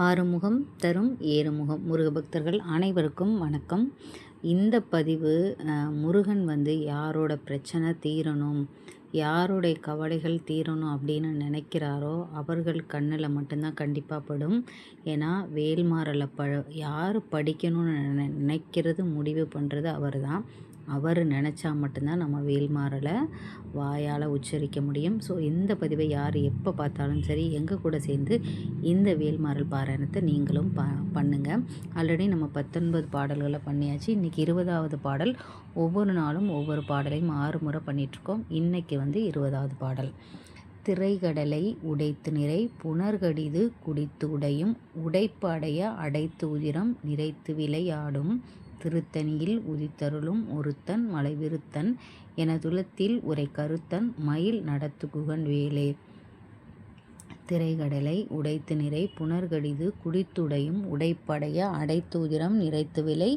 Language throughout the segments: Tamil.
ஆறுமுகம் தரும் ஏறுமுகம். முருக பக்தர்கள் அனைவருக்கும் வணக்கம். இந்த பதிவு முருகன் யாரோட பிரச்சனை தீரணும், யாருடைய கவலைகள் தீரணும் அப்படின்னு நினைக்கிறாரோ அவர்கள் கண்ணில் மட்டும்தான் கண்டிப்பாக படும். ஏன்னா வேல்மாறலை யார் படிக்கணும்னு நினைக்கிறது முடிவு பண்ணுறது அவர் தான். அவர் நினச்சா மட்டும்தான் நம்ம வேல்மாறலை வாயால் உச்சரிக்க முடியும். ஸோ இந்த பதிவை யார் எப்போ பார்த்தாலும் சரி எங்கள் கூட சேர்ந்து இந்த வேல்மாறல் பாராயணத்தை நீங்களும் பண்ணுங்கள். ஆல்ரெடி நம்ம 19 பாடல்களை பண்ணியாச்சு. இன்றைக்கி 20வது பாடல். ஒவ்வொரு நாளும் ஒவ்வொரு பாடலையும் 6 முறை பண்ணிகிட்ருக்கோம். இன்றைக்கி 20வது பாடல். திரைகடலை உடைத்து நிறை புனர்கடிது குடித்து உடையும் உடைப்படைய அடைத்து உதிரம் நிறைத்து விளையாடும் திருத்தணியில் உதித்தருளும் ஒருத்தன் மலைவிருத்தன் எனதுலத்தில் உரை கருத்தன் மயில் நடத்துகுகன் வேலே. திரைகடலை உடைத்து நிறை புனர்கடிது குடித்துடையும் உடைப்படைய அடைத்து உதிரம் நிறைத்து விலை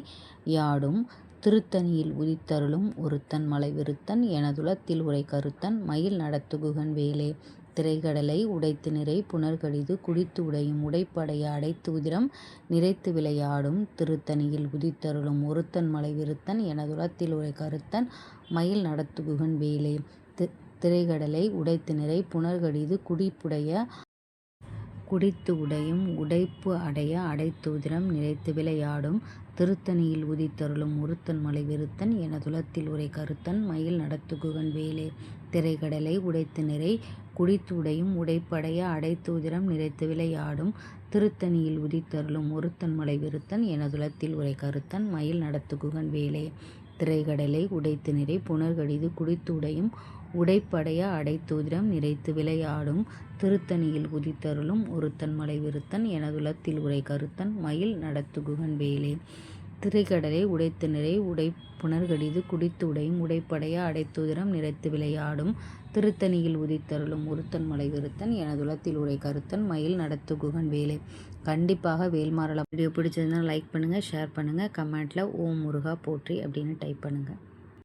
யாடும் திருத்தணியில் உதித்தருளும் ஒருத்தன் மலைவிருத்தன் எனதுலத்தில் உரை கருத்தன் மயில் நடத்துகுகன் வேலே. திரைகடலை உடைத்து நிறை புனர்கடிது குடித்து உடையும் உடைப்படைய அடைத்து உதிரம் நிறைத்து விளையாடும் திருத்தணியில் உதித்தருளும் ஒருத்தன் மலைவிருத்தன் எனதுலத்தில் உரை கருத்தன் மயில் நடத்துகுகன் வேலே. திரைகடலை உடைத்து நிறை புனர்கடிது குடித்து உடையும் உடைப்பு அடைய அடைத்து உதிரம் நிறைத்து விளையாடும் திருத்தணியில் உதித்தருளும் ஒருத்தன் மலைவிருத்தன் எனதுலத்தில் உரை கருத்தன் மயில் நடத்துகுகன் வேலே. திரைகடலை உடைத்து நிறை குடித்து உடையும் உடைப்படைய அடைத்து உதிரம் நிறைத்து விளையாடும் திருத்தணியில் உதித்தருளும் ஒருத்தன் மலைவிருத்தன் எனதுலத்தில் உரை கருத்தன் மயில் நடத்துகுகன் வேலே. திரைகடலை உடைத்து நிறை புனர்கடிது குடித்து உடையும் உடைப்படைய அடைத்து உதிரம் நிறைத்து விளையாடும் திருத்தணியில் உதித்தருளும் ஒருத்தன் மலைவிருத்தன் எனதுலத்தில் உரை கருத்தன் மயில் நடத்துகுகன் வேலே. திரைகடலை உடைத்து நிறை புனர்கடிது குடித்து உடையும் உடைப்படைய அடைத்து உதிரம் நிறைத்து விளையாடும் திருத்தணியில் உதித்தருளும் ஒருத்தன் மலைவிருத்தன் எனதுலத்தில் உரை கருத்தன் மயில் நடத்துகுகன் வேலே. கண்டிப்பாக வேல்மாறலை வீடியோ பிடிச்சதுன்னா லைக் பண்ணுங்கள், ஷேர் பண்ணுங்கள், கமெண்ட்டில் ஓம் முருகா போற்றி அப்படின்னு டைப் பண்ணுங்கள்.